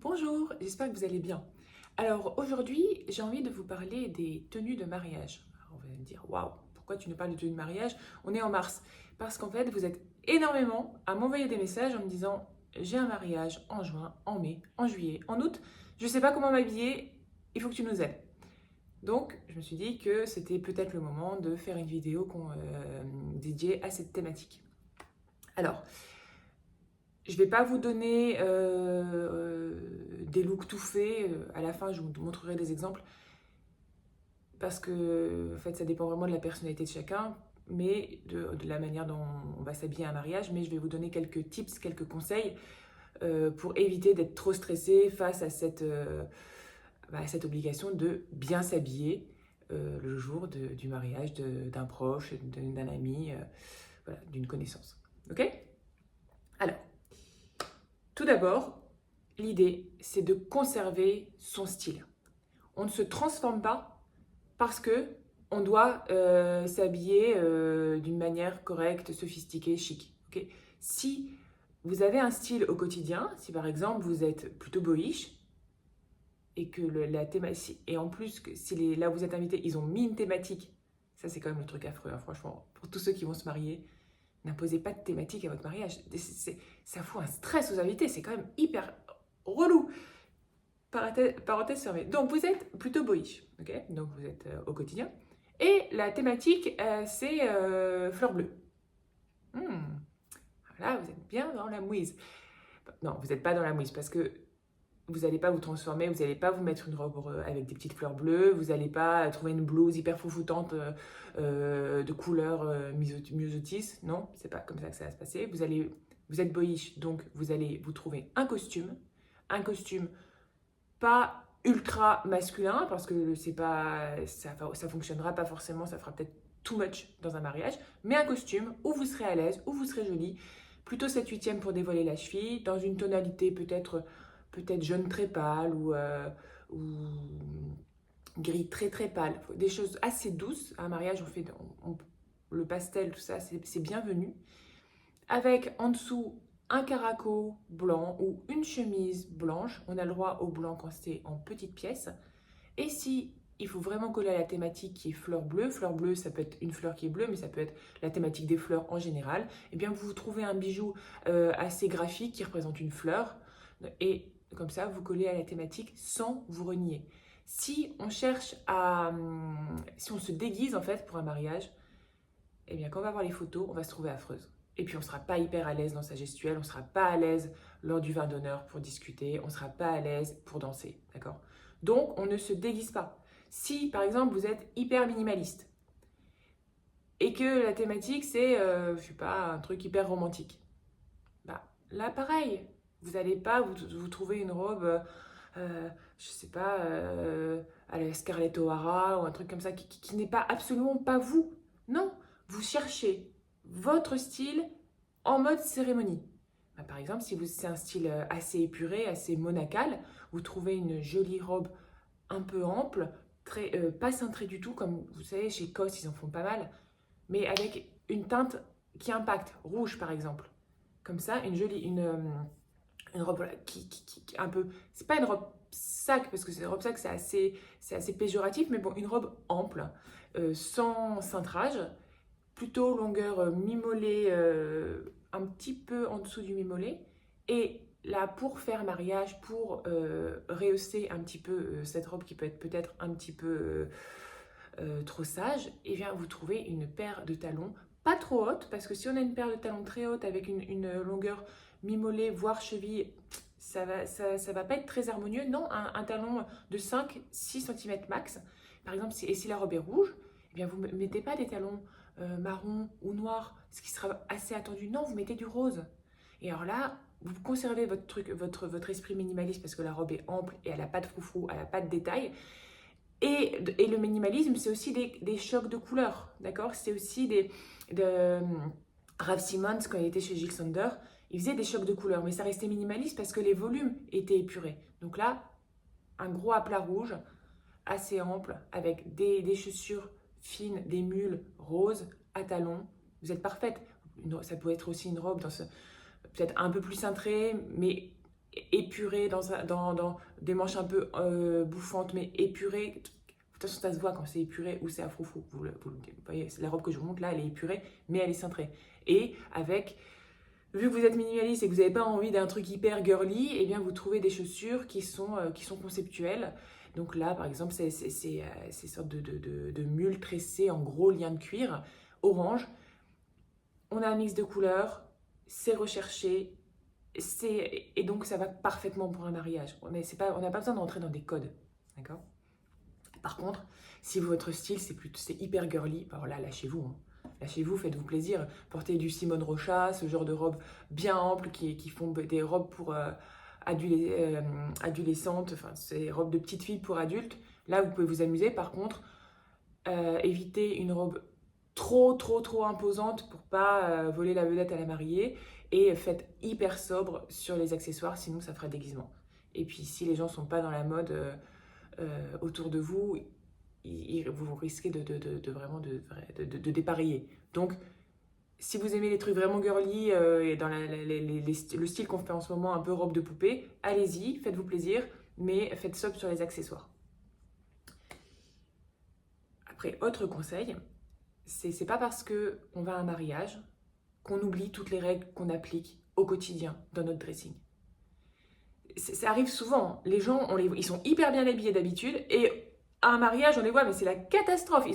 Bonjour, j'espère que vous allez bien. Alors aujourd'hui, j'ai envie de vous parler des tenues de mariage. Alors, on va me dire, waouh, pourquoi tu nous parles de tenues de mariage? On est en mars. Parce qu'en fait, vous êtes énormément à m'envoyer des messages en me disant, j'ai un mariage en juin, en mai, en juillet, en août, je ne sais pas comment m'habiller, il faut que tu nous aides. Donc, je me suis dit que c'était peut-être le moment de faire une vidéo dédiée à cette thématique. Alors, je ne vais pas vous donner des looks tout faits. À la fin, je vous montrerai des exemples parce que en fait, ça dépend vraiment de la personnalité de chacun, mais de la manière dont on va s'habiller à un mariage. Mais je vais vous donner quelques tips, quelques conseils pour éviter d'être trop stressé face à cette obligation de bien s'habiller le jour du mariage d'un proche, d'un ami, voilà, d'une connaissance. Ok? Alors, tout d'abord, l'idée, c'est de conserver son style. On ne se transforme pas parce que on doit s'habiller d'une manière correcte, sophistiquée, chic. Okay. Si vous avez un style au quotidien, si par exemple vous êtes plutôt boyish et que la thématique, et en plus que si là où vous êtes invité, ils ont mis une thématique, ça c'est quand même le truc affreux, hein, franchement, pour tous ceux qui vont se marier, n'imposez pas de thématique à votre mariage. Ça fout un stress aux invités, c'est quand même hyper relou. Parenthèse fermée. Donc vous êtes plutôt boyish, ok? Donc vous êtes au quotidien. Et la thématique, c'est fleurs bleues. Voilà, vous êtes bien dans la mouise. Non, vous n'êtes pas dans la mouise parce que vous n'allez pas vous transformer, vous n'allez pas vous mettre une robe avec des petites fleurs bleues, vous n'allez pas trouver une blouse hyper foufoutante de couleur myosotis. Non, c'est pas comme ça que ça va se passer. Vous êtes boyish, donc vous allez vous trouver un costume pas ultra masculin parce que c'est pas ça fonctionnera pas forcément, ça fera peut-être too much dans un mariage, mais un costume où vous serez à l'aise, où vous serez jolie, plutôt 7/8 pour dévoiler la cheville, dans une tonalité peut-être jaune très pâle ou gris très très pâle, des choses assez douces. À un mariage, le pastel, tout ça, c'est bienvenu. Avec en dessous un caraco blanc ou une chemise blanche. On a le droit au blanc quand c'est en petites pièces. Et si il faut vraiment coller à la thématique qui est fleur bleue, ça peut être une fleur qui est bleue, mais ça peut être la thématique des fleurs en général, et bien vous trouvez un bijou assez graphique qui représente une fleur, et comme ça vous collez à la thématique sans vous renier. Si on si on se déguise en fait pour un mariage, et bien quand on va voir les photos, on va se trouver affreuse. Et puis on ne sera pas hyper à l'aise dans sa gestuelle, on ne sera pas à l'aise lors du vin d'honneur pour discuter, on ne sera pas à l'aise pour danser, d'accord? Donc on ne se déguise pas. Si par exemple vous êtes hyper minimaliste et que la thématique c'est, je sais pas, un truc hyper romantique, bah là pareil, vous n'allez pas vous trouver une robe, je sais pas, à la Scarlett O'Hara ou un truc comme ça qui n'est pas absolument pas vous. Non, vous cherchez votre style en mode cérémonie. Bah, par exemple, si c'est un style assez épuré, assez monacal, vous trouvez une jolie robe un peu ample, pas cintrée du tout, comme vous savez, chez COS, ils en font pas mal, mais avec une teinte qui impacte, rouge par exemple. Comme ça, une robe voilà, qui un peu. C'est pas une robe sac, parce que une robe sac, c'est assez péjoratif, mais bon, une robe ample, sans cintrage, plutôt longueur mi-mollet, un petit peu en dessous du mi-mollet. Et là, pour faire mariage, pour rehausser un petit peu cette robe qui peut être peut-être un petit peu trop sage, et bien vous trouvez une paire de talons pas trop haute, parce que si on a une paire de talons très haute avec une longueur mi-mollet, voire cheville, ça va pas être très harmonieux. Non, un talon de 5-6 cm max. Par exemple, si la robe est rouge, eh bien vous ne mettez pas des talons marron ou noir, ce qui sera assez attendu. Non, vous mettez du rose. Et alors là, vous conservez votre esprit minimaliste parce que la robe est ample et elle n'a pas de froufrou, elle n'a pas de détails. Et le minimalisme, c'est aussi des chocs de couleurs, d'accord? C'est aussi Ralph Simmons, quand il était chez Jil Sander, il faisait des chocs de couleurs, mais ça restait minimaliste parce que les volumes étaient épurés. Donc là, un gros aplat rouge, assez ample, avec des chaussures fines, des mules roses à talons. Vous êtes parfaite. Ça peut être aussi une robe peut-être un peu plus cintrée, mais épuré, dans des manches un peu bouffantes, mais épuré. De toute façon, ça se voit quand c'est épuré ou c'est à froufrou. Vous voyez, la robe que je vous montre là, elle est épurée, mais elle est cintrée. Et avec, vu que vous êtes minimaliste et que vous n'avez pas envie d'un truc hyper girly, eh bien vous trouvez des chaussures qui sont conceptuelles. Donc là, par exemple, c'est ces sortes de mules tressées en gros lien de cuir orange. On a un mix de couleurs, c'est recherché, et donc ça va parfaitement pour un mariage. Mais on n'a pas besoin d'entrer dans des codes, d'accord? Par contre, si votre style c'est hyper girly, alors là, lâchez-vous. Hein. Lâchez-vous, faites-vous plaisir. Portez du Simone Rocha, ce genre de robes bien amples qui font des robes pour adolescentes, enfin, c'est robes de petite fille pour adultes. Là, vous pouvez vous amuser. Par contre, évitez une robe trop imposante pour pas voler la vedette à la mariée. Et faites hyper sobre sur les accessoires, sinon ça fera déguisement. Et puis, si les gens sont pas dans la mode autour de vous, vous risquez vraiment de dépareiller. Donc, si vous aimez les trucs vraiment girly et dans le style qu'on fait en ce moment, un peu robe de poupée, allez-y, faites-vous plaisir, mais faites sobre sur les accessoires. Après, autre conseil, c'est pas parce qu'on va à un mariage qu'on oublie toutes les règles qu'on applique au quotidien dans notre dressing. Ça arrive souvent. Les gens, ils sont hyper bien habillés d'habitude et à un mariage, on les voit, mais c'est la catastrophe.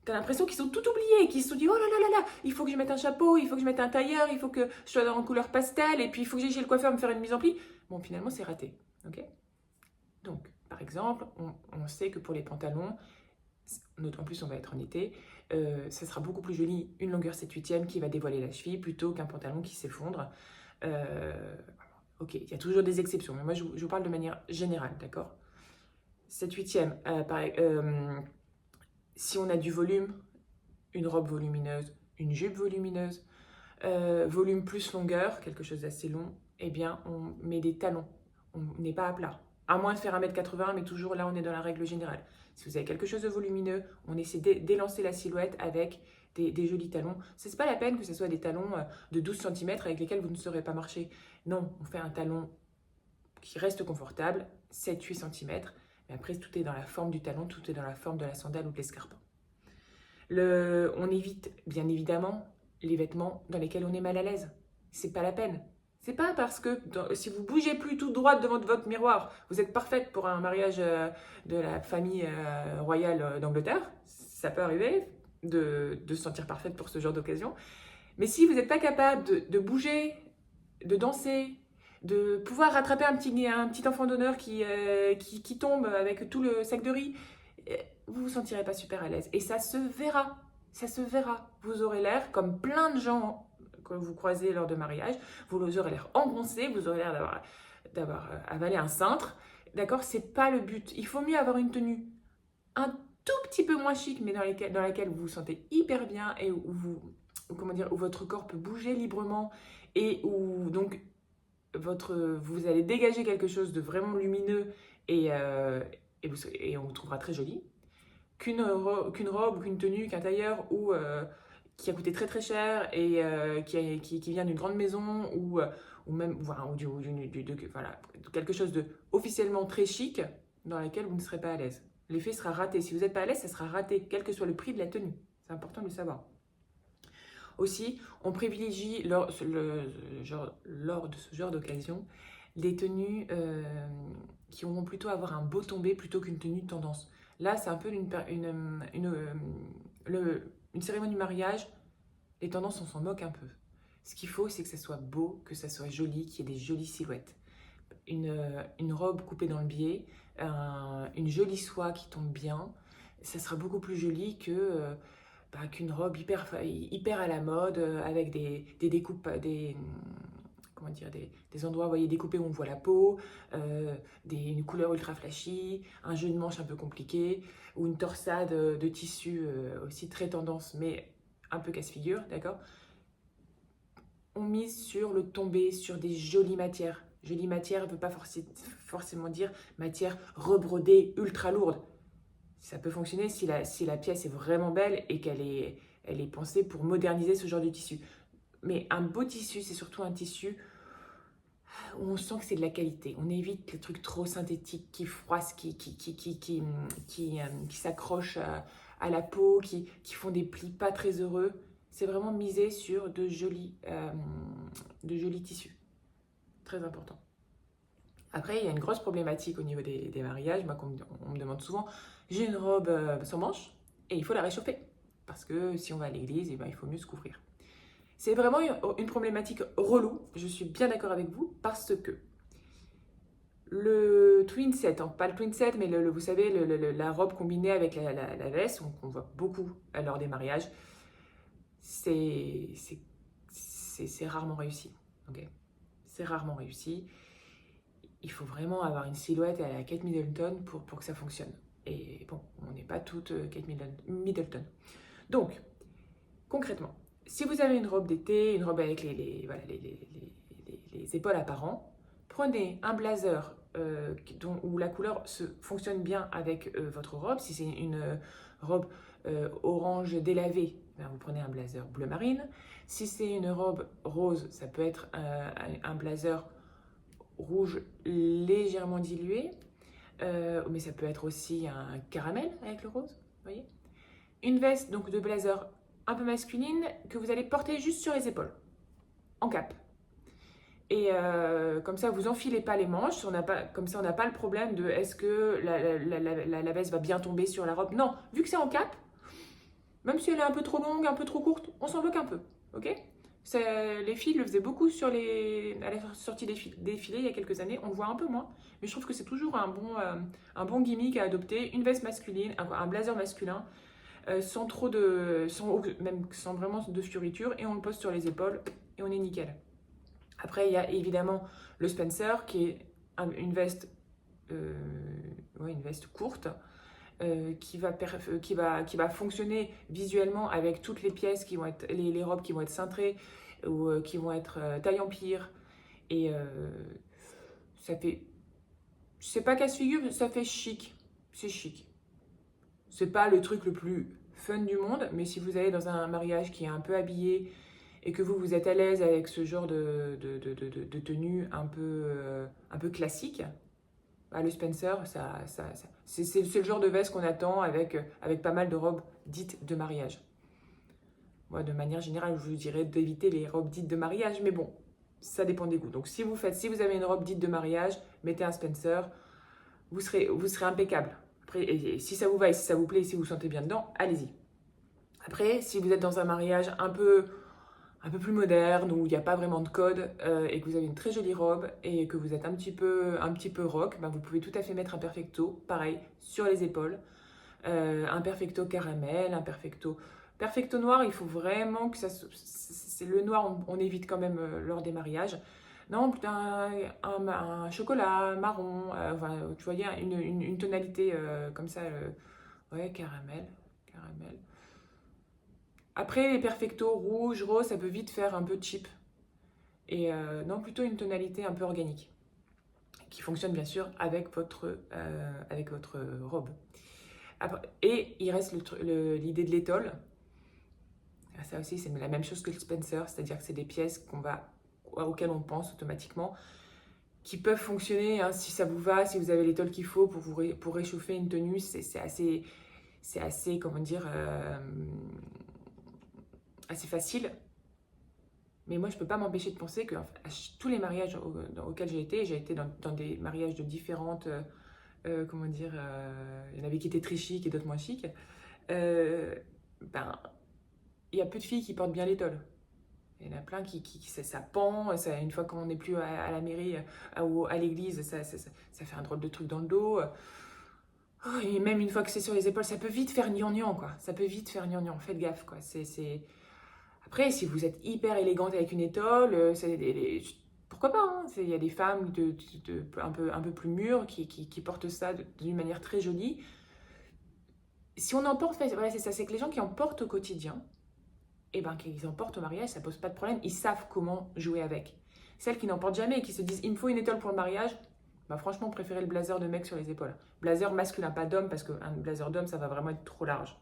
T'as l'impression qu'ils ont tout oublié, qu'ils se sont dit, oh là là là là, il faut que je mette un chapeau, il faut que je mette un tailleur, il faut que je sois en couleur pastel, et puis il faut que j'aille chez le coiffeur me faire une mise en pli. Bon, finalement, c'est raté. Ok. Donc, par exemple, on sait que pour les pantalons, en plus on va être en été, ça sera beaucoup plus joli une longueur 7/8 qui va dévoiler la cheville plutôt qu'un pantalon qui s'effondre. Ok, il y a toujours des exceptions, mais moi je vous parle de manière générale, d'accord? 7/8, si on a du volume, une robe volumineuse, une jupe volumineuse, volume plus longueur, quelque chose d'assez long, eh bien on met des talons, on n'est pas à plat. À moins de faire 1m80, mais toujours là on est dans la règle générale. Si vous avez quelque chose de volumineux, on essaie d'élancer la silhouette avec des jolis talons. Ce n'est pas la peine que ce soit des talons de 12 cm avec lesquels vous ne saurez pas marcher. Non, on fait un talon qui reste confortable, 7-8 cm. Mais après, tout est dans la forme du talon, tout est dans la forme de la sandale ou de l'escarpin. On évite, bien évidemment, les vêtements dans lesquels on est mal à l'aise. C'est pas la peine. C'est pas parce que si vous bougez plus tout droit devant votre miroir, vous êtes parfaite pour un mariage de la famille royale d'Angleterre. Ça peut arriver de se sentir parfaite pour ce genre d'occasion. Mais si vous n'êtes pas capable de bouger, de danser, de pouvoir rattraper un petit enfant d'honneur qui tombe avec tout le sac de riz, vous vous sentirez pas super à l'aise. Et ça se verra. Ça se verra. Vous aurez l'air comme plein de gens que vous croisez lors de mariage. Vous aurez l'air engoncé, vous aurez l'air d'avoir avalé un cintre. D'accord? C'est pas le but. Il faut mieux avoir une tenue un tout petit peu moins chic, mais dans laquelle vous vous sentez hyper bien et où votre corps peut bouger librement et où donc vous allez dégager quelque chose de vraiment lumineux et on vous trouvera très joli, qu'une robe, qu'une tenue, qu'un tailleur qui a coûté très très cher et qui vient d'une grande maison ou même voilà, quelque chose de officiellement très chic dans laquelle vous ne serez pas à l'aise. L'effet sera raté. Si vous n'êtes pas à l'aise, ça sera raté, quel que soit le prix de la tenue. C'est important de le savoir. Aussi, on privilégie lors de ce genre d'occasion des tenues qui vont plutôt avoir un beau tombé plutôt qu'une tenue de tendance. Là, c'est un peu une cérémonie de mariage. Les tendances, on s'en moque un peu. Ce qu'il faut, c'est que ça soit beau, que ça soit joli, qu'il y ait des jolies silhouettes. Une robe coupée dans le biais, une jolie soie qui tombe bien, ça sera beaucoup plus joli qu'une robe hyper à la mode avec des découpes, des endroits, vous voyez, découpés où on voit la peau, une couleur ultra flashy, un jeu de manches un peu compliqué, ou une torsade de tissu aussi très tendance, mais un peu casse-figure, d'accord? On mise sur le tombé, sur des jolies matières. Jolie matière ne veut pas forcément dire matière rebrodée, ultra lourde. Ça peut fonctionner si la pièce est vraiment belle et qu'elle est pensée pour moderniser ce genre de tissu. Mais un beau tissu, c'est surtout un tissu où on sent que c'est de la qualité. On évite les trucs trop synthétiques qui froissent, qui s'accrochent à la peau, qui font des plis pas très heureux. C'est vraiment miser sur de jolis tissus. Très important. Après, il y a une grosse problématique au niveau des mariages. Moi, on me demande souvent, j'ai une robe sans manches et il faut la réchauffer. Parce que si on va à l'église, eh ben, il faut mieux se couvrir. C'est vraiment une problématique relou, je suis bien d'accord avec vous, parce que le twin set, hein, pas le twin set, mais vous savez, la robe combinée avec la veste, qu'on voit beaucoup lors des mariages, c'est rarement réussi. Okay, c'est rarement réussi. Il faut vraiment avoir une silhouette à la Kate Middleton pour que ça fonctionne. Et bon, on n'est pas toutes Kate Middleton. Donc, concrètement, si vous avez une robe d'été, une robe avec les épaules apparentes, prenez un blazer où la couleur fonctionne bien avec votre robe. Si c'est une robe orange délavée, ben vous prenez un blazer bleu marine. Si c'est une robe rose, ça peut être un blazer rouge légèrement dilué, mais ça peut être aussi un caramel avec le rose, voyez. Une veste donc de blazer un peu masculine que vous allez porter juste sur les épaules, en cap. Et comme ça, vous enfilez pas les manches, comme ça on n'a pas le problème de est-ce que la veste va bien tomber sur la robe. Non, vu que c'est en cap, même si elle est un peu trop longue, un peu trop courte, on s'en moque un peu, ok. Les filles le faisaient beaucoup à la sortie des défilés il y a quelques années, on le voit un peu moins, mais je trouve que c'est toujours un bon gimmick à adopter, une veste masculine, un blazer masculin, sans vraiment de fioritures, et on le pose sur les épaules et on est nickel. Après, il y a évidemment le Spencer qui est une veste courte qui va fonctionner visuellement avec toutes les pièces qui vont être les robes qui vont être cintrées ou qui vont être taille en pire, et ça fait, c'est pas casse-figure, ça fait chic, c'est chic. C'est pas le truc le plus fun du monde, mais si vous allez dans un mariage qui est un peu habillé et que vous êtes à l'aise avec ce genre de tenue un peu classique, bah le Spencer, c'est le genre de veste qu'on attend avec pas mal de robes dites de mariage. Moi, de manière générale, je vous dirais d'éviter les robes dites de mariage, mais bon, ça dépend des goûts. Donc si vous avez une robe dite de mariage, mettez un Spencer, vous serez impeccable. Après, et si ça vous va et si ça vous plaît et si vous vous sentez bien dedans, allez-y. Après, si vous êtes dans un mariage un peu plus moderne, où il n'y a pas vraiment de code, et que vous avez une très jolie robe et que vous êtes un petit peu rock, ben vous pouvez tout à fait mettre un perfecto, pareil, sur les épaules. Un perfecto caramel, un perfecto noir, il faut vraiment que c'est le noir, on évite quand même lors des mariages. Non, un chocolat marron, enfin, tu voyais une tonalité comme ça, ouais, caramel. Après, les perfectos rouge, rose, ça peut vite faire un peu cheap. Et non, plutôt une tonalité un peu organique, qui fonctionne bien sûr avec votre robe. Après, et il reste l'idée de l'étole. Ça aussi, c'est la même chose que le Spencer, c'est-à-dire que c'est des pièces auxquelles on pense automatiquement, qui peuvent fonctionner hein, si ça vous va, si vous avez l'étole qu'il faut pour réchauffer une tenue. C'est assez, comment dire, assez facile. Mais moi, je ne peux pas m'empêcher de penser que tous les mariages auxquels j'ai été dans des mariages de différentes, comment dire, il y en avait qui étaient très chics et d'autres moins chics, il y a peu de filles qui portent bien l'étole. Il y en a plein ça pend, une fois qu'on n'est plus à la mairie ou à l'église, ça fait un drôle de truc dans le dos. Oh, et même une fois que c'est sur les épaules, ça peut vite faire gnangnan, quoi. Ça peut vite faire gnangnan, faites gaffe, quoi. Après, si vous êtes hyper élégante avec une étole, pourquoi pas hein. Il y a des femmes un peu plus mûres qui portent ça d'une manière très jolie. Si on en porte, voilà, c'est ça, c'est que les gens qui en portent au quotidien, et ben qu'ils en portent au mariage, ça pose pas de problème. Ils savent comment jouer avec. Celles qui n'en portent jamais et qui se disent il me faut une étole pour le mariage, bah franchement, préférez le blazer de mec sur les épaules. Blazer masculin, pas d'homme, parce qu'un blazer d'homme, ça va vraiment être trop large.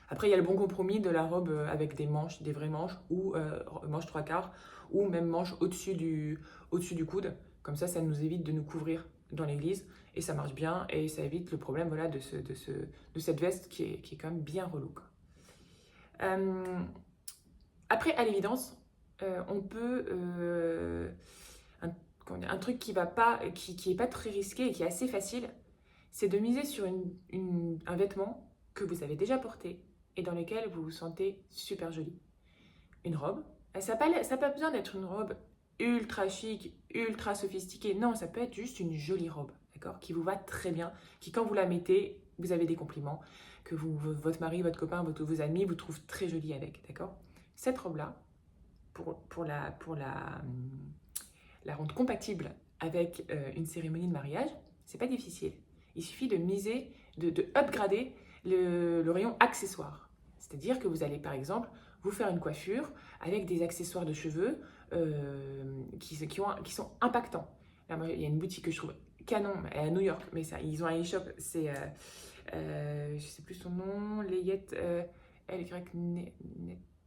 Après, il y a le bon compromis de la robe avec des manches, des vraies manches, ou manches 3/4, ou même manches au-dessus du coude. Comme ça nous évite de nous couvrir dans l'église, et ça marche bien, et ça évite le problème voilà, de cette veste qui est quand même bien relou, quoi. Après, à l'évidence, on peut... un truc qui est pas très risqué et qui est assez facile, c'est de miser sur un vêtement que vous avez déjà porté et dans lequel vous vous sentez super jolie. Une robe, ça n'a pas besoin d'être une robe ultra chic, ultra sophistiquée. Non, ça peut être juste une jolie robe, d'accord, qui vous va très bien, qui quand vous la mettez, vous avez des compliments, que votre mari, votre copain, vos amis vous trouvent très jolie avec, d'accord. Cette robe-là, la rendre compatible avec une cérémonie de mariage, c'est pas difficile. Il suffit de miser, de upgrader le rayon accessoires. C'est-à-dire que vous allez par exemple vous faire une coiffure avec des accessoires de cheveux qui sont impactants. Là, moi, il y a une boutique que je trouve canon, elle est à New York, mais ça, ils ont un e-shop, c'est, je sais plus son nom, Layette, Net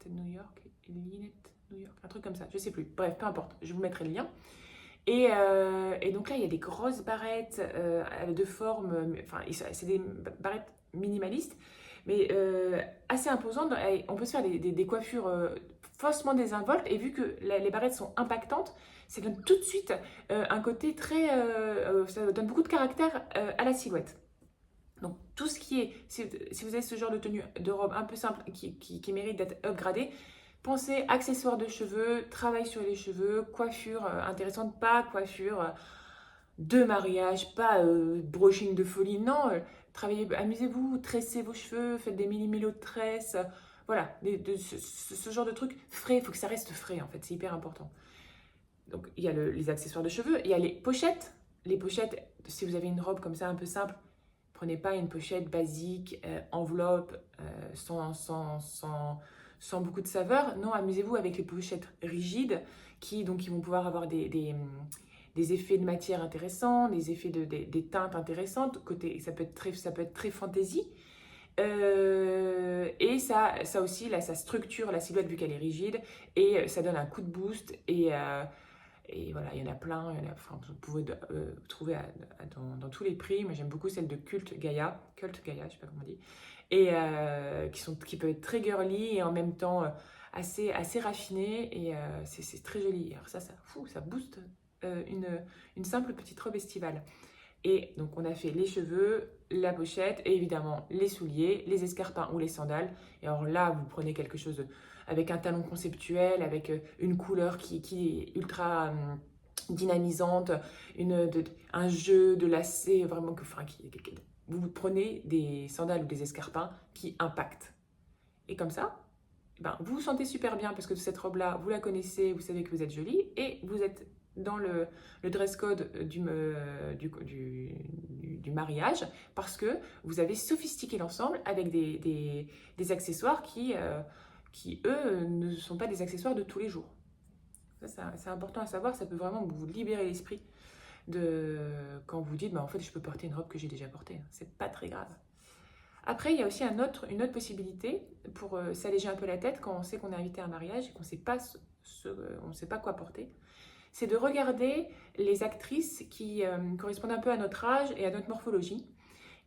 New York, Linet New York, un truc comme ça, je sais plus. Bref, peu importe, je vous mettrai le lien. Et donc là, il y a des grosses barrettes de forme, enfin, c'est des barrettes minimalistes, mais assez imposantes. On peut se faire des coiffures faussement désinvoltes, et vu que les barrettes sont impactantes, ça donne tout de suite un côté ça donne beaucoup de caractère à la silhouette. Donc tout ce qui est, si vous avez ce genre de tenue, de robe un peu simple qui mérite d'être upgradée, pensez accessoires de cheveux, travail sur les cheveux, coiffure intéressante, pas coiffure de mariage, pas brushing de folie, non, travaillez, amusez-vous, tressez vos cheveux, faites des millimillos de tresses, voilà, ce genre de trucs frais, il faut que ça reste frais en fait, c'est hyper important. Donc il y a les accessoires de cheveux, il y a les pochettes. Les pochettes, si vous avez une robe comme ça un peu simple, prenez pas une pochette basique, enveloppe, sans beaucoup de saveur. Non, amusez-vous avec les pochettes rigides qui vont pouvoir avoir des effets de matière intéressants, des effets des teintes intéressantes. Ça peut être très fantaisie. Et ça aussi, là, ça structure la silhouette vu qu'elle est rigide, et ça donne un coup de boost. Et voilà, il y en a plein, enfin, vous pouvez trouver dans tous les prix. Moi, j'aime beaucoup celle de Cult Gaia, je sais pas comment on dit, et qui peut être très girly et en même temps assez raffiné, et c'est très joli. Alors ça booste une simple petite robe estivale. Et donc, on a fait les cheveux, la pochette, et évidemment les souliers, les escarpins ou les sandales. Et alors là, vous prenez quelque chose avec un talon conceptuel, avec une couleur qui est ultra dynamisante, un jeu de lacets, vraiment vous prenez des sandales ou des escarpins qui impactent. Et comme ça, vous vous sentez super bien parce que cette robe-là, vous la connaissez, vous savez que vous êtes jolie, et vous êtes dans le dress code du mariage, parce que vous avez sophistiqué l'ensemble avec des accessoires qui, eux, ne sont pas des accessoires de tous les jours. Ça, c'est important à savoir, ça peut vraiment vous libérer l'esprit quand vous dites, en fait, je peux porter une robe que j'ai déjà portée. C'est pas très grave. Après, il y a aussi une autre possibilité pour s'alléger un peu la tête quand on sait qu'on est invité à un mariage et qu'on ne sait pas quoi porter. C'est de regarder les actrices qui correspondent un peu à notre âge et à notre morphologie,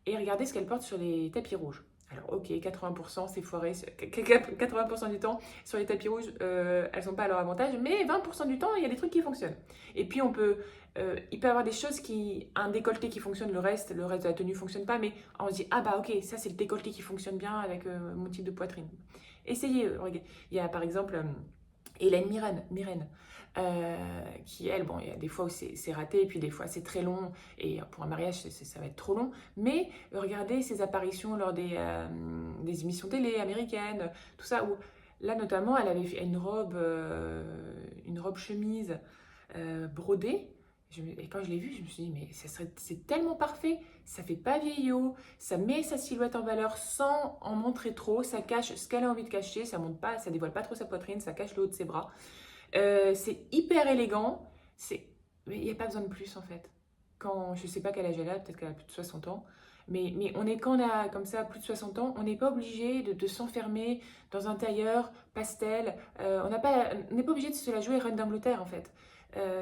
et regarder ce qu'elles portent sur les tapis rouges. Alors ok, 80% c'est foiré, 80% du temps sur les tapis rouges, elles sont pas à leur avantage, mais 20% du temps, il y a des trucs qui fonctionnent. Et puis il peut y avoir des choses un décolleté qui fonctionne, le reste de la tenue fonctionne pas, mais on se dit, ah bah ok, ça c'est le décolleté qui fonctionne bien avec mon type de poitrine. Essayez, regardez. Il y a par exemple Hélène Mirren, qui elle, il y a des fois où c'est raté, et puis des fois c'est très long, et pour un mariage ça va être trop long, mais regardez ses apparitions lors des émissions télé américaines, tout ça, où là notamment elle avait fait une robe chemise brodée, et quand je l'ai vue, je me suis dit, mais c'est tellement parfait, ça fait pas vieillot, ça met sa silhouette en valeur sans en montrer trop, ça cache ce qu'elle a envie de cacher, ça monte pas, ça dévoile pas trop sa poitrine, ça cache le haut de ses bras. C'est hyper élégant, mais il n'y a pas besoin de plus en fait. quand, je sais pas quel âge elle a, peut-être qu'elle a plus de 60 ans, mais quand on a comme ça plus de 60 ans, on n'est pas obligé de s'enfermer dans un tailleur pastel. On n'est pas obligé de se la jouer reine d'Angleterre en fait.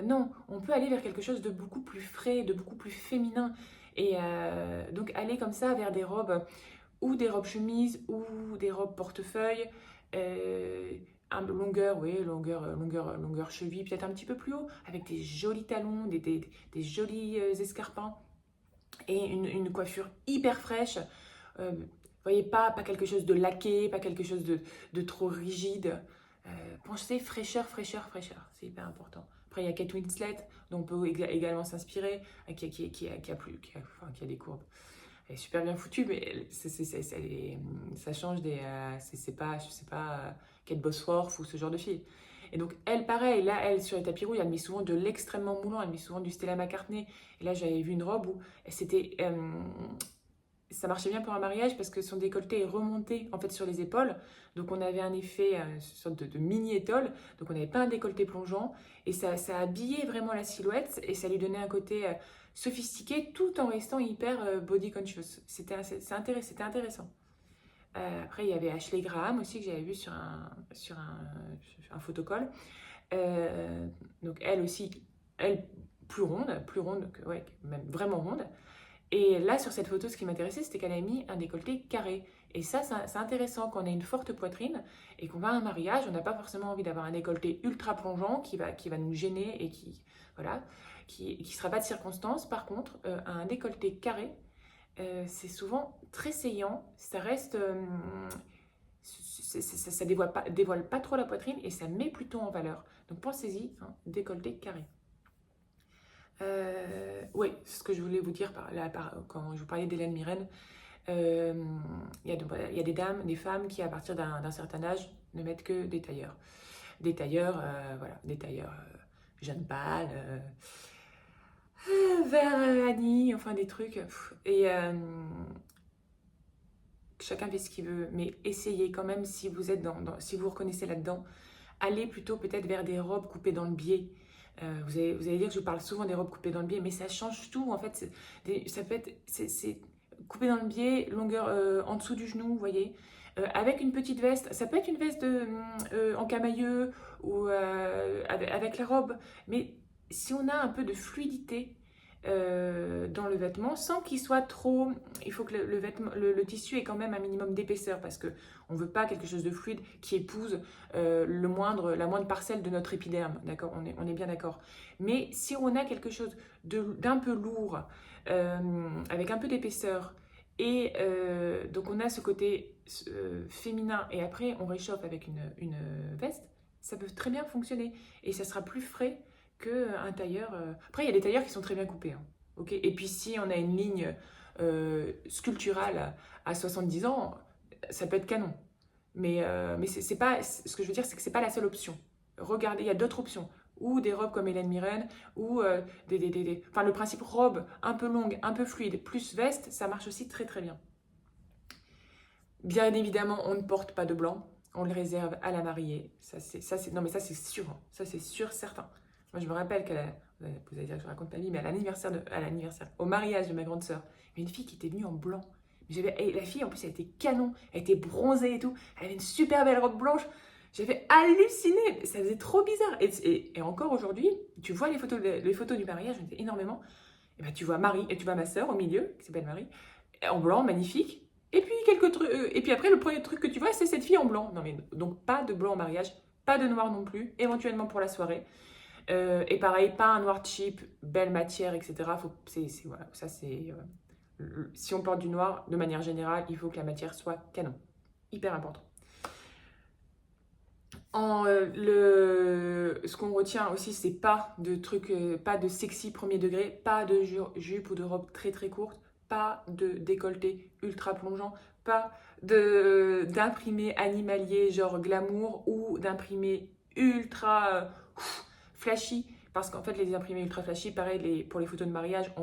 Non, on peut aller vers quelque chose de beaucoup plus frais, de beaucoup plus féminin. Et donc aller comme ça vers des robes ou des robes chemises ou des robes portefeuille. Euh, longueur, oui, longueur cheville, peut-être un petit peu plus haut, avec des jolis talons, des jolis escarpins et une coiffure hyper fraîche. Vous voyez, pas quelque chose de laqué, pas quelque chose de trop rigide. Pensez fraîcheur, fraîcheur, fraîcheur. C'est hyper important. Après, il y a Kate Winslet, dont on peut également s'inspirer, qui a des courbes. Elle est super bien foutue, mais ça change des. C'est pas, je sais pas, Kate Bosworth ou ce genre de fille. Et donc, elle, pareil, là, elle, sur les tapis rouges, elle met souvent de l'extrêmement moulant, elle met souvent du Stella McCartney. Et là, j'avais vu une robe où c'était. Ça marchait bien pour un mariage parce que son décolleté est remonté en fait sur les épaules. Donc on avait un effet, une sorte de mini-étole. Donc on n'avait pas un décolleté plongeant. Et ça habillait vraiment la silhouette et ça lui donnait un côté sophistiqué tout en restant hyper body conscious. C'était intéressant. Après, il y avait Ashley Graham aussi que j'avais vu sur un photocall. Donc elle aussi, elle plus ronde, ouais, même vraiment ronde. Et là, sur cette photo, ce qui m'intéressait, c'était qu'elle a mis un décolleté carré. Et ça, c'est intéressant quand on a une forte poitrine et qu'on va à un mariage. On n'a pas forcément envie d'avoir un décolleté ultra plongeant qui va nous gêner et voilà, qui sera pas de circonstance. Par contre, un décolleté carré, c'est souvent très saillant. Ça reste, ça dévoile pas trop la poitrine et ça met plutôt en valeur. Donc pensez-y, hein, décolleté carré. Oui, c'est ce que je voulais vous dire quand je vous parlais d'Hélène Mirren. Il y a des dames, des femmes qui, à partir d'un certain âge, ne mettent que des tailleurs. Des tailleurs, voilà, des tailleurs Jeanne Pâle, vers Annie, enfin des trucs. Et chacun fait ce qu'il veut, mais essayez quand même, si vous êtes si vous vous reconnaissez là-dedans, allez plutôt peut-être vers des robes coupées dans le biais. Vous allez dire que je parle souvent des robes coupées dans le biais, mais ça change tout en fait. Ça peut être c'est coupé dans le biais, longueur en dessous du genou, vous voyez, avec une petite veste. Ça peut être une veste en camailleux ou avec la robe, mais si on a un peu de fluidité dans le vêtement, sans qu'il soit trop. Il faut que le tissu ait quand même un minimum d'épaisseur parce que on veut pas quelque chose de fluide qui épouse la moindre parcelle de notre épiderme, d'accord, on est bien d'accord. Mais si on a quelque chose d'un peu lourd, avec un peu d'épaisseur, et donc on a ce côté féminin, et après on réchauffe avec une veste, ça peut très bien fonctionner, et ça sera plus frais qu'un tailleur. Après, il y a des tailleurs qui sont très bien coupés, hein, ok. Et puis si on a une ligne sculpturale à 70 ans, ça peut être canon. Mais c'est pas, ce que je veux dire, c'est que c'est pas la seule option. Regardez, il y a d'autres options. Ou des robes comme Hélène Mirren, ou enfin, le principe robe un peu longue, un peu fluide, plus veste, ça marche aussi très très bien. Bien évidemment, on ne porte pas de blanc. On le réserve à la mariée. Non, mais ça, c'est sûr, hein. Ça, c'est sûr, certain. Moi, je me rappelle vous allez dire que je raconte ma vie, mais au mariage de ma grande sœur, il y avait une fille qui était venue en blanc. Et la fille, en plus, elle était canon, elle était bronzée et tout. Elle avait une super belle robe blanche. J'avais halluciné, ça faisait trop bizarre. Et encore aujourd'hui, tu vois les photos du mariage, j'en étais énormément. Et ben, tu vois Marie, et tu vois ma sœur au milieu, qui s'appelle Marie, en blanc, magnifique. Et puis quelques trucs. Et puis après, le premier truc que tu vois, c'est cette fille en blanc. Non mais donc pas de blanc en mariage, pas de noir non plus, éventuellement pour la soirée. Et pareil, pas un noir cheap, belle matière, etc. Voilà, ça c'est. Si on porte du noir, de manière générale, il faut que la matière soit canon. Hyper important. Ce qu'on retient aussi, c'est pas de trucs, pas de sexy premier degré, pas de jupe ou de robe très très courte, pas de décolleté ultra plongeant, pas d'imprimé animalier genre glamour ou d'imprimé ultra flashy. Parce qu'en fait, les imprimés ultra flashy, pareil, pour les photos de mariage,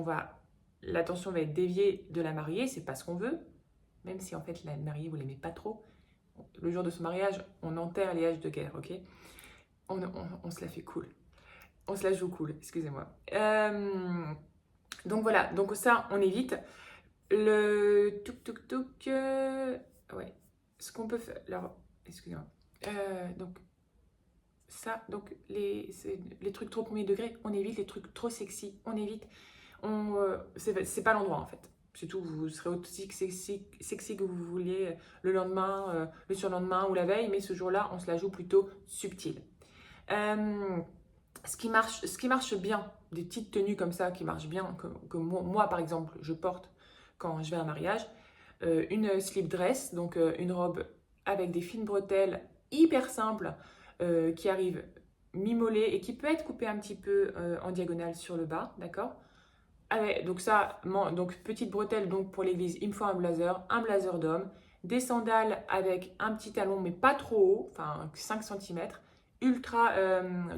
l'attention va être déviée de la mariée, c'est pas ce qu'on veut, même si en fait la mariée vous l'aimez pas trop. Le jour de son mariage, on enterre les haches de guerre, ok. On se la fait cool. On se la joue cool, excusez-moi. Donc voilà, donc ça, on évite. Le tuk. Ouais, ce qu'on peut faire. Alors, excusez-moi. Donc, ça, donc les trucs trop premier degré, on évite. Les trucs trop sexy, on évite. C'est pas l'endroit en fait. C'est tout, vous serez aussi sexy que vous vouliez le lendemain, le surlendemain ou la veille, mais ce jour-là, on se la joue plutôt subtile. Euh, ce qui marche bien, des petites tenues comme ça qui marchent bien, que moi, par exemple je porte quand je vais à un mariage, une slip dress, donc une robe avec des fines bretelles hyper simples qui arrive mi-mollet et qui peut être coupée un petit peu en diagonale sur le bas, d'accord. Ah ouais, donc ça, donc petite bretelle donc pour l'église, il me faut un blazer d'homme, des sandales avec un petit talon mais pas trop haut, enfin 5 cm, ultra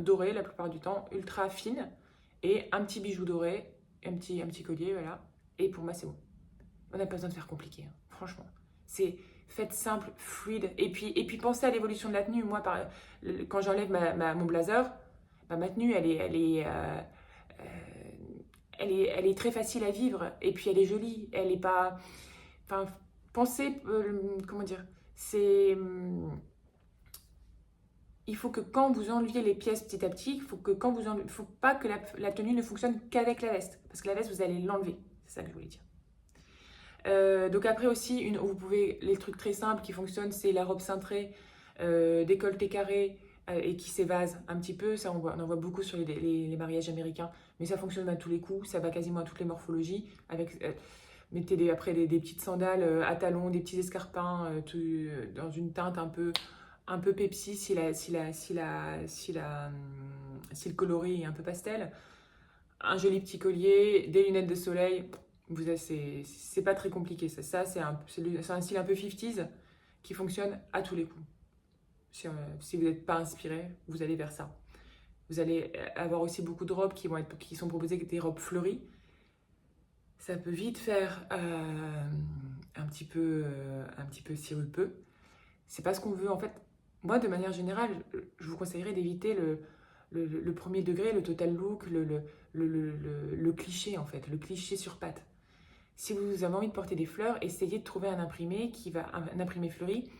doré la plupart du temps, ultra fine, et un petit bijou doré, un petit collier, voilà. Et pour moi c'est bon. On n'a pas besoin de faire compliqué, hein, franchement. C'est faites simple, fluide, et puis pensez à l'évolution de la tenue. Moi, quand j'enlève mon blazer, bah, ma tenue euh, elle est très facile à vivre et puis elle est jolie. Elle est pas. Enfin, pensez. Comment dire. C'est. Il faut que quand vous enleviez les pièces petit à petit, il faut pas que la tenue ne fonctionne qu'avec la veste. Parce que la veste, vous allez l'enlever. C'est ça que je voulais dire. Donc après aussi, vous pouvez, les trucs très simples qui fonctionnent, c'est la robe cintrée, décolleté carré et qui s'évase un petit peu. Ça, on en voit beaucoup sur les mariages américains, mais ça fonctionne à tous les coups, ça va quasiment à toutes les morphologies. Mettez après des petites sandales à talons, des petits escarpins dans une teinte un peu Pepsi si le coloris est un peu pastel. Un joli petit collier, des lunettes de soleil. C'est pas très compliqué. C'est un style un peu 50s qui fonctionne à tous les coups. Si vous n'êtes pas inspiré, vous allez vers ça. Vous allez avoir aussi beaucoup de robes qui sont proposées des robes fleuries. Ça peut vite faire un petit peu sirupeux. C'est pas ce qu'on veut en fait. Moi, de manière générale, je vous conseillerais d'éviter le premier degré, le total look, le cliché en fait, le cliché sur patte. Si vous avez envie de porter des fleurs, essayez de trouver un imprimé fleuri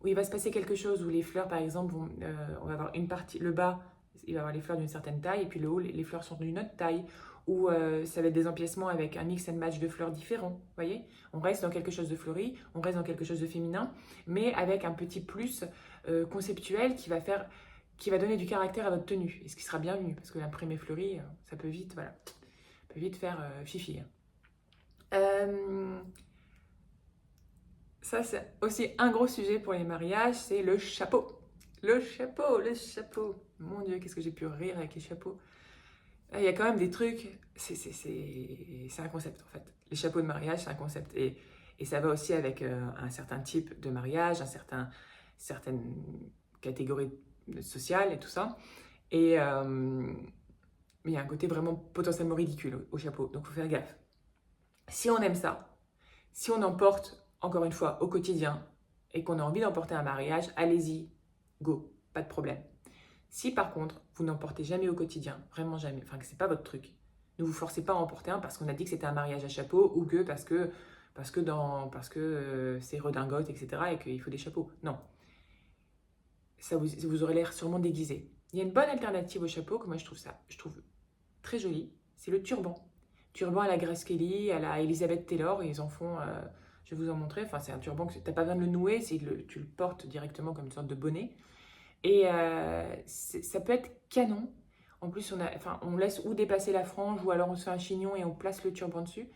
où il va se passer quelque chose, où les fleurs par exemple, on va avoir une partie, le bas, il va avoir les fleurs d'une certaine taille, et puis le haut, les fleurs sont d'une autre taille, ou ça va être des empiècements avec un mix and match de fleurs différents, vous voyez. On reste dans quelque chose de fleuri, on reste dans quelque chose de féminin, mais avec un petit plus conceptuel qui va donner du caractère à votre tenue, et ce qui sera bienvenu, parce que l'imprimé fleuri, ça peut vite, voilà, peut vite faire fifi. Euh, Ça, c'est aussi un gros sujet pour les mariages, c'est le chapeau. Le chapeau, le chapeau. Mon Dieu, qu'est-ce que j'ai pu rire avec les chapeaux. Il y a quand même des trucs, c'est un concept en fait. Les chapeaux de mariage, c'est un concept. Et ça va aussi avec un certain type de mariage, certaines catégories sociales et tout ça. Et mais il y a un côté vraiment potentiellement ridicule au chapeau, donc il faut faire gaffe. Si on aime ça, si on en porte, encore une fois, au quotidien, et qu'on a envie d'en porter un mariage, allez-y, go, pas de problème. Si par contre, vous n'en portez jamais au quotidien, vraiment jamais, enfin que c'est pas votre truc, ne vous forcez pas à en porter un parce qu'on a dit que c'était un mariage à chapeau ou que parce que c'est redingote, etc. et qu'il faut des chapeaux. Non, vous aurez l'air sûrement déguisé. Il y a une bonne alternative au chapeau que moi je trouve très jolie, c'est le turban. Turban à la Grace Kelly, à la Elizabeth Taylor, ils en font, je vais vous en montrer, enfin c'est un turban que tu n'as pas besoin de le nouer, tu le portes directement comme une sorte de bonnet. Et ça peut être canon. En plus, on laisse ou dépasser la frange ou alors on se fait un chignon et on place le turban dessus.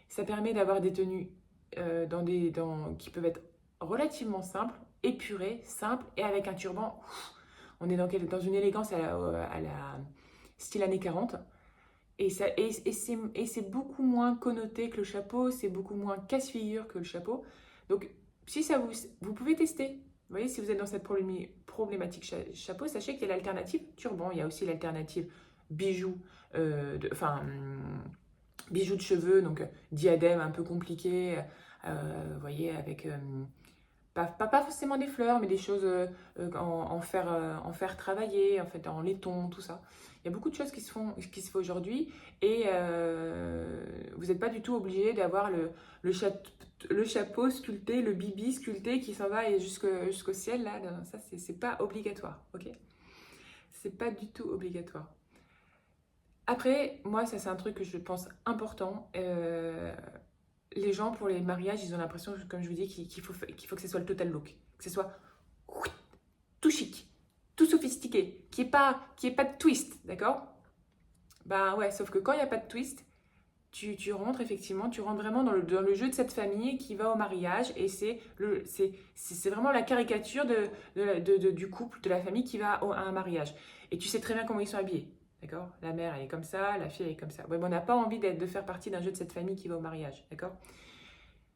Ça permet d'avoir des tenues qui peuvent être relativement simples, épurées, simples et avec un turban. On est dans une élégance à la style années 40. C'est beaucoup moins connoté que le chapeau, c'est beaucoup moins casse-figure que le chapeau. Donc, si vous pouvez tester. Vous voyez, si vous êtes dans cette problématique chapeau, sachez qu'il y a l'alternative turban. Il y a aussi l'alternative bijoux, bijoux de cheveux, donc diadème un peu compliqué, vous voyez, avec Pas forcément des fleurs, mais des choses en fer travaillé, en fait, en laiton, tout ça. Il y a beaucoup de choses qui se font aujourd'hui et vous n'êtes pas du tout obligé d'avoir le chapeau sculpté, le bibi sculpté qui s'en va jusqu'au ciel. Là, non, ça, c'est pas obligatoire, ok? C'est pas du tout obligatoire. Après, moi, ça, c'est un truc que je pense important. Les gens, pour les mariages, ils ont l'impression, comme je vous dis, qu'il faut que ce soit le total look. Que ce soit tout chic, tout sophistiqué, qu'il y ait pas de twist, d'accord? Bah ouais, sauf que quand il n'y a pas de twist, tu rentres effectivement, tu rentres vraiment dans le jeu de cette famille qui va au mariage et c'est vraiment la caricature du couple, de la famille qui va à un mariage. Et tu sais très bien comment ils sont habillés, d'accord? La mère, elle est comme ça, la fille, elle est comme ça. Ouais, mais on n'a pas envie de faire partie d'un jeu de cette famille qui va au mariage, d'accord?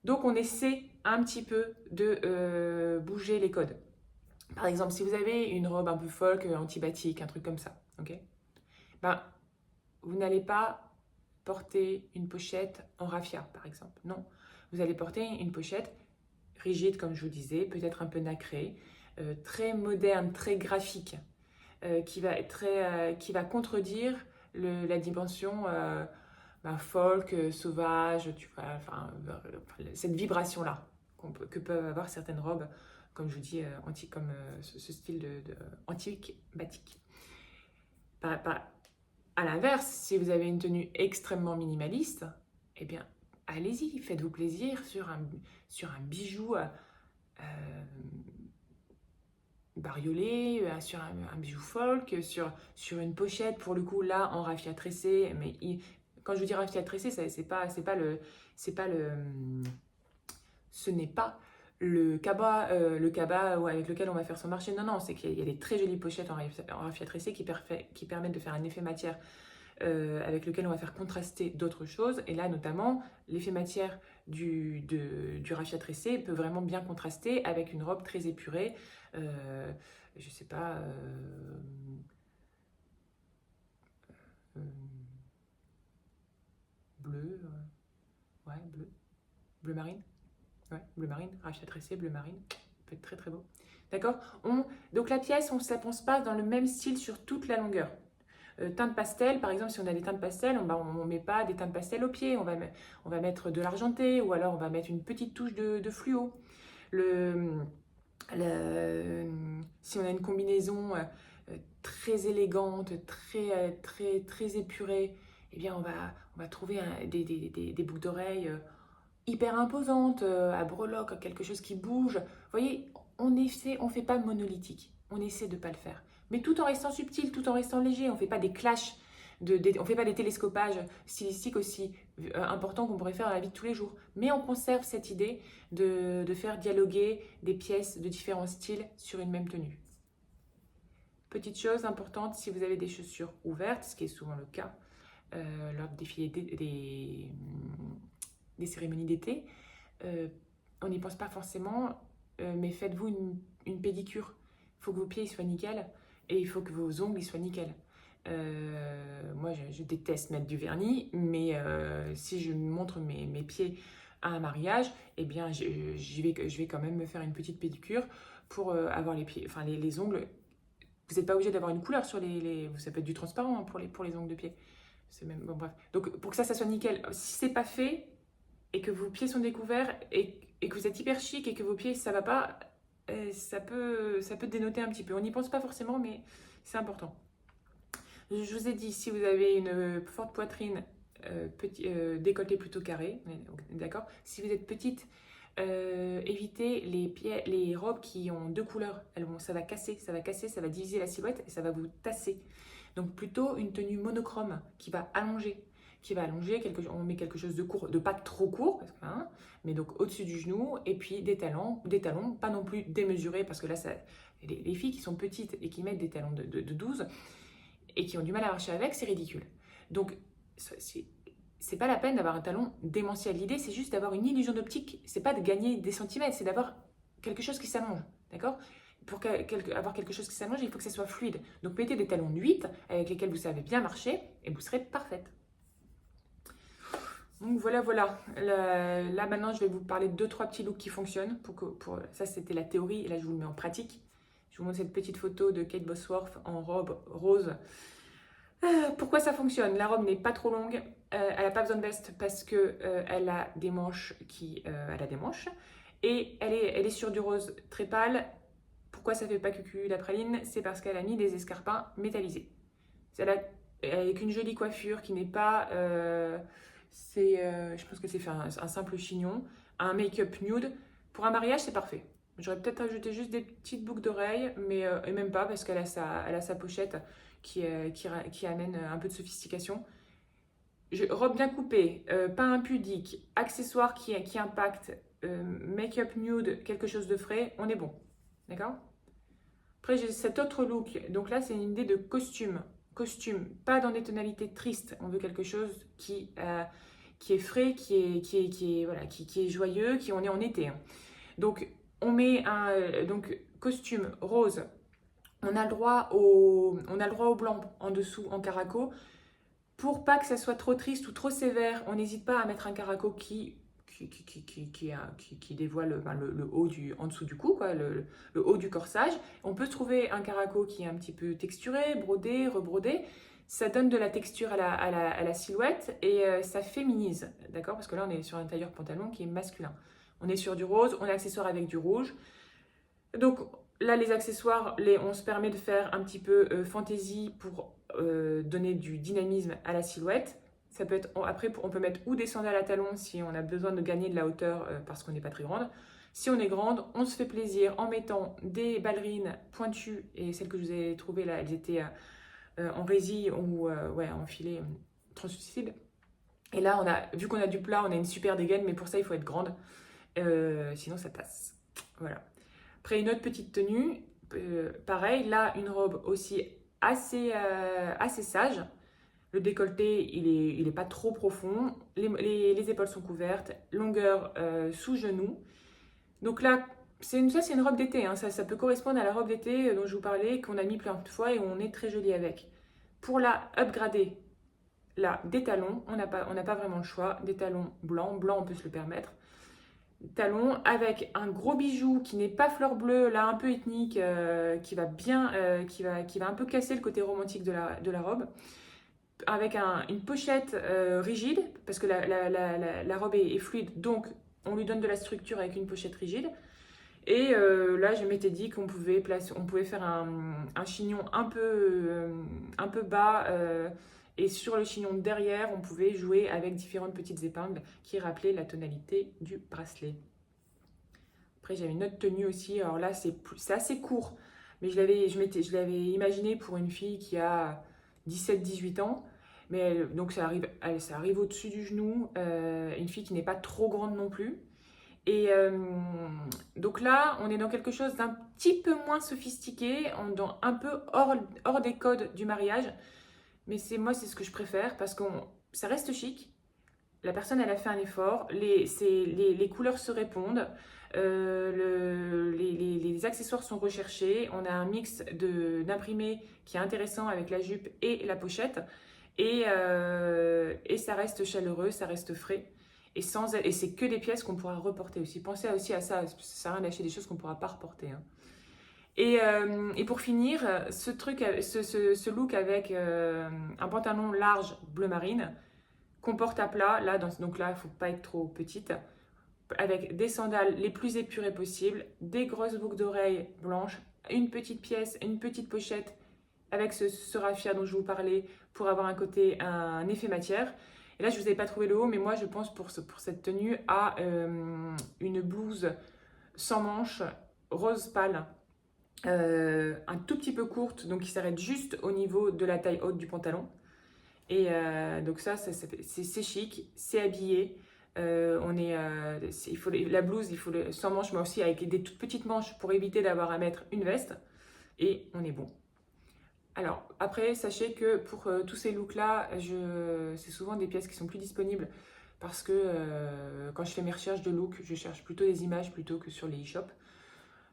Donc on essaie un petit peu de bouger les codes. Par exemple, si vous avez une robe un peu folk, anti-batik, un truc comme ça, ok? Ben, vous n'allez pas porter une pochette en raffia, par exemple. Non, vous allez porter une pochette rigide, comme je vous disais, peut-être un peu nacrée, très moderne, très graphique, qui va contredire la dimension folk, sauvage, tu vois, cette vibration-là que peuvent avoir certaines robes, comme je vous dis, comme ce style de antique batik. À l'inverse, si vous avez une tenue extrêmement minimaliste, eh bien, allez-y, faites-vous plaisir sur un bijou bariolé, sur un bijou folk, sur une pochette, pour le coup, là, en raffia tressé. Mais quand je vous dis raffia tressé, ce n'est pas le cabas avec lequel on va faire son marché. Non, non, c'est qu'il y a des très jolies pochettes en raffia tressé qui permettent de faire un effet matière avec lequel on va faire contraster d'autres choses. Et là, notamment, l'effet matière du raffia tressé peut vraiment bien contraster avec une robe très épurée. Je sais pas... euh, bleu... ouais, bleu. Bleu marine. Ouais, bleu marine. Raffia tressé, bleu marine. Ça peut être très très beau. D'accord? Donc la pièce, on ne pense pas dans le même style sur toute la longueur. Teinte pastel, par exemple, si on a des teintes pastel, on ne met pas des teintes pastel au pied, on va mettre de l'argenté ou alors on va mettre une petite touche de fluo. Si on a une combinaison très élégante, très épurée, eh bien on va trouver des boucles d'oreilles hyper imposantes, à breloques, quelque chose qui bouge. Vous voyez, on ne fait pas monolithique, on essaie de ne pas le faire. Mais tout en restant subtil, tout en restant léger, on ne fait pas des clashs, on ne fait pas des télescopages stylistiques aussi importants qu'on pourrait faire dans la vie de tous les jours. Mais on conserve cette idée de faire dialoguer des pièces de différents styles sur une même tenue. Petite chose importante, si vous avez des chaussures ouvertes, ce qui est souvent le cas lors des défilés des cérémonies d'été, on n'y pense pas forcément, mais faites-vous une pédicure. Il faut que vos pieds soient nickel et il faut que vos ongles soient nickel. Moi, je déteste mettre du vernis, mais si je montre mes pieds à un mariage, eh bien, je vais quand même me faire une petite pédicure pour avoir les pieds, enfin les ongles. Vous n'êtes pas obligé d'avoir une couleur sur ça peut être du transparent hein, pour les ongles de pied. C'est même bon bref. Donc pour que ça soit nickel. Si c'est pas fait et que vos pieds sont découverts et que vous êtes hyper chic et que vos pieds ça va pas, ça peut dénoter un petit peu. On n'y pense pas forcément, mais c'est important. Je vous ai dit, si vous avez une forte poitrine, décolleté plutôt carré, d'accord? Si vous êtes petite, évitez les robes qui ont deux couleurs. Ça va casser, ça va diviser la silhouette et ça va vous tasser. Donc plutôt une tenue monochrome qui va allonger. On met quelque chose de court, de pas trop court, mais donc au-dessus du genou, et puis des talons, pas non plus démesurés, parce que là, les filles qui sont petites et qui mettent des talons de 12 et qui ont du mal à marcher avec, c'est ridicule. Donc, c'est pas la peine d'avoir un talon démentiel. L'idée, c'est juste d'avoir une illusion d'optique. C'est pas de gagner des centimètres, c'est d'avoir quelque chose qui s'allonge, d'accord? Pour avoir quelque chose qui s'allonge, il faut que ça soit fluide. Donc, mettez des talons de 8 avec lesquels vous savez bien marcher et vous serez parfaite. Donc voilà, voilà. Là, maintenant, je vais vous parler de 2-3 petits looks qui fonctionnent. Ça, c'était la théorie. Et là, je vous le mets en pratique. Je vous montre cette petite photo de Kate Bosworth en robe rose. Pourquoi ça fonctionne? La robe n'est pas trop longue. Elle n'a pas besoin de veste parce que elle a des manches elle a des manches. Et elle est sur du rose très pâle. Pourquoi ça fait pas cucu la praline? C'est parce qu'elle a mis des escarpins métallisés. Avec une jolie coiffure qui n'est pas... je pense que c'est fait un simple chignon, un make-up nude. Pour un mariage, c'est parfait. J'aurais peut-être ajouté juste des petites boucles d'oreilles, mais et même pas parce elle a sa pochette qui amène un peu de sophistication. Robe bien coupée, pas impudique, accessoires qui impactent, make-up nude, quelque chose de frais, on est bon. D'accord? Après, j'ai cet autre look. Donc là, c'est une idée de costume. Costume, pas dans des tonalités tristes. On veut quelque chose qui est frais, voilà, qui est joyeux, on est en été. Hein. Donc, on met donc, costume rose. On a le droit au blanc en dessous, en caraco. Pour pas que ça soit trop triste ou trop sévère, on n'hésite pas à mettre un caraco qui dévoile le haut en dessous du cou, quoi, le haut du corsage. On peut trouver un caraco qui est un petit peu texturé, brodé, rebrodé. Ça donne de la texture à la silhouette et ça féminise, d'accord? Parce que là, on est sur un tailleur pantalon qui est masculin. On est sur du rose, on a accessoire avec du rouge. Donc là, les accessoires, on se permet de faire un petit peu fantaisie pour donner du dynamisme à la silhouette. Ça peut être, après, on peut mettre ou des sandales à talons si on a besoin de gagner de la hauteur parce qu'on n'est pas très grande. Si on est grande, on se fait plaisir en mettant des ballerines pointues. Et celles que je vous ai trouvées là, elles étaient en résille ou en filet translucide. Et là, vu qu'on a du plat, on a une super dégaine, mais pour ça, il faut être grande. Sinon, ça tasse. Voilà. Après, une autre petite tenue. Pareil, là, une robe aussi assez sage. Le décolleté, il est pas trop profond. Les épaules sont couvertes. Longueur sous genou. Donc là, c'est une robe d'été. Hein. Ça peut correspondre à la robe d'été dont je vous parlais, qu'on a mis plein de fois et on est très joli avec. Pour la upgrader, là, des talons. On n'a pas vraiment le choix. Des talons blancs. Blanc, on peut se le permettre. Talons avec un gros bijou qui n'est pas fleur bleue, là un peu ethnique, qui va un peu casser le côté romantique de la robe. Avec une pochette rigide, parce que la robe est fluide, donc on lui donne de la structure avec une pochette rigide. Et là, je m'étais dit qu'on pouvait faire un chignon un peu bas, et sur le chignon derrière, on pouvait jouer avec différentes petites épingles qui rappelaient la tonalité du bracelet. Après, j'avais une autre tenue aussi. Alors là, c'est assez court, mais je l'avais imaginé pour une fille qui a 17-18 ans. Mais donc ça arrive au-dessus du genou, une fille qui n'est pas trop grande non plus. Et donc là, on est dans quelque chose d'un petit peu moins sophistiqué, dans un peu hors des codes du mariage. Mais moi, c'est ce que je préfère parce que ça reste chic. La personne, elle a fait un effort. Les couleurs se répondent. Les accessoires sont recherchés. On a un mix d'imprimés qui est intéressant avec la jupe et la pochette. Et ça reste chaleureux, ça reste frais. Et c'est que des pièces qu'on pourra reporter aussi. Pensez aussi à ça. Ça sert à rien d'acheter des choses qu'on ne pourra pas reporter. Hein. Et pour finir, ce look avec un pantalon large bleu marine qu'on porte à plat. Donc là, il ne faut pas être trop petite. Avec des sandales les plus épurées possibles, des grosses boucles d'oreilles blanches, une petite pièce, une petite pochette avec ce raffia dont je vous parlais pour avoir un effet matière. Et là, je ne vous avais pas trouvé le haut, mais moi, je pense pour cette tenue à une blouse sans manches, rose pâle, un tout petit peu courte, donc qui s'arrête juste au niveau de la taille haute du pantalon. Et donc c'est chic, c'est habillé. La blouse, sans manches, mais aussi avec des toutes petites manches pour éviter d'avoir à mettre une veste. Et on est bon. Alors, après, sachez que pour tous ces looks-là, c'est souvent des pièces qui sont plus disponibles parce que quand je fais mes recherches de looks, je cherche plutôt des images plutôt que sur les e-shops.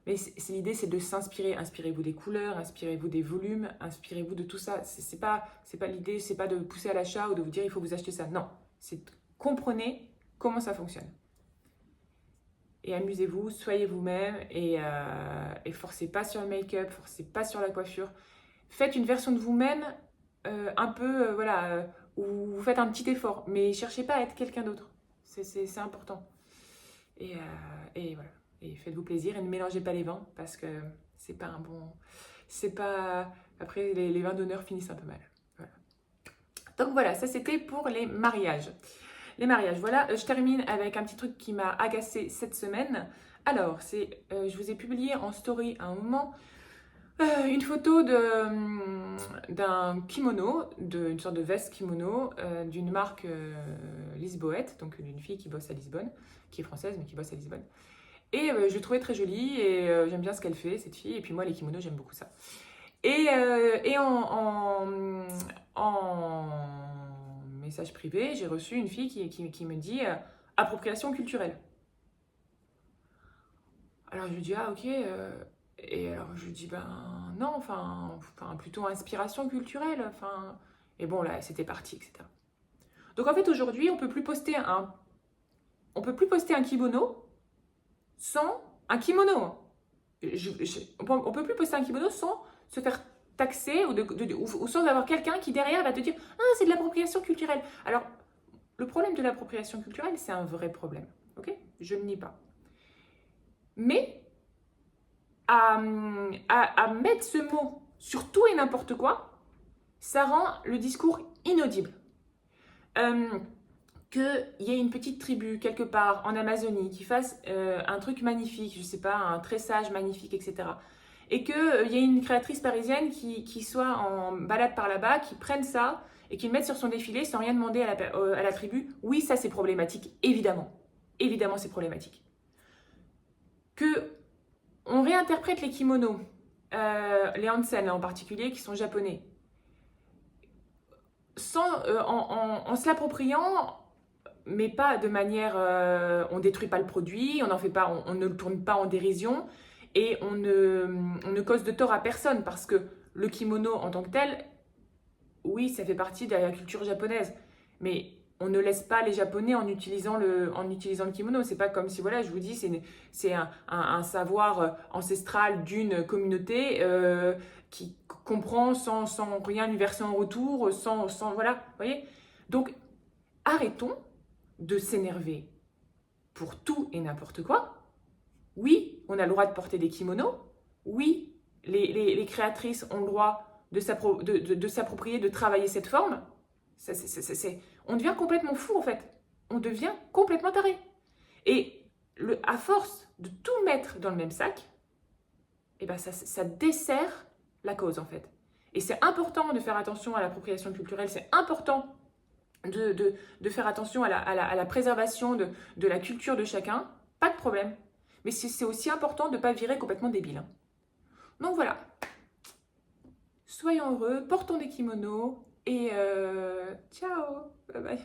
Mais l'idée, c'est de s'inspirer. Inspirez-vous des couleurs, inspirez-vous des volumes, inspirez-vous de tout ça. C'est pas l'idée, c'est pas de pousser à l'achat ou de vous dire il faut vous acheter ça. Non, c'est comprenez comment ça fonctionne. Et amusez-vous, soyez vous-même et forcez pas sur le make-up, forcez pas sur la coiffure. Faites une version de vous-même un peu, où vous faites un petit effort, mais cherchez pas à être quelqu'un d'autre. C'est important. Et voilà. Et faites-vous plaisir et ne mélangez pas les vins parce que c'est pas un bon... C'est pas... Après, les vins d'honneur finissent un peu mal. Voilà. Donc voilà, ça c'était pour les mariages. Les mariages, voilà, je termine avec un petit truc qui m'a agacée cette semaine. Alors, je vous ai publié en story à un moment une photo d'un kimono, d'une sorte de veste kimono, d'une marque lisboète, donc d'une fille qui bosse à Lisbonne, qui est française mais qui bosse à Lisbonne. Et je l'ai trouvée très jolie et j'aime bien ce qu'elle fait, cette fille. Et puis moi, les kimonos, j'aime beaucoup ça. Et en message privé, j'ai reçu une fille qui me dit appropriation culturelle. Alors je lui dis ah ok, et alors je lui dis ben non, enfin plutôt inspiration culturelle, enfin et bon là c'était parti, etc. Donc en fait aujourd'hui on peut plus poster un kimono sans un kimono. On peut plus poster un kimono sans se faire taxer ou sans avoir quelqu'un qui derrière va te dire ah c'est de l'appropriation culturelle. Alors le problème de l'appropriation culturelle c'est un vrai problème, ok? Je ne nie pas. Mais à mettre ce mot sur tout et n'importe quoi, ça rend le discours inaudible. Qu'il y ait une petite tribu quelque part en Amazonie qui fasse un truc magnifique, je sais pas, un tressage magnifique, etc. Et qu'il y ait une créatrice parisienne qui soit en balade par là-bas, qui prenne ça et qui le mette sur son défilé sans rien demander à la tribu. Oui, ça c'est problématique, évidemment. Évidemment, c'est problématique. Que on réinterprète les kimonos, les onsen en particulier, qui sont japonais, en se l'appropriant, mais pas de manière... on détruit pas le produit, on ne le tourne pas en dérision, et on ne cause de tort à personne, parce que le kimono en tant que tel, oui, ça fait partie de la culture japonaise, mais on ne laisse pas les Japonais en utilisant le kimono. C'est pas comme si, voilà, je vous dis, c'est un savoir ancestral d'une communauté qui comprend sans rien lui verser en retour, voilà, vous voyez. Donc, arrêtons de s'énerver pour tout et n'importe quoi. Oui, on a le droit de porter des kimonos. Oui, les créatrices ont le droit de s'approprier, de travailler cette forme. On devient complètement fou en fait. On devient complètement taré. Et à force de tout mettre dans le même sac, eh ben ça dessert la cause en fait. Et c'est important de faire attention à l'appropriation culturelle, c'est important de faire attention à la préservation de la culture de chacun, pas de problème. Mais c'est aussi important de ne pas virer complètement débile. Hein. Donc voilà. Soyons heureux, portons des kimonos et ciao, bye bye.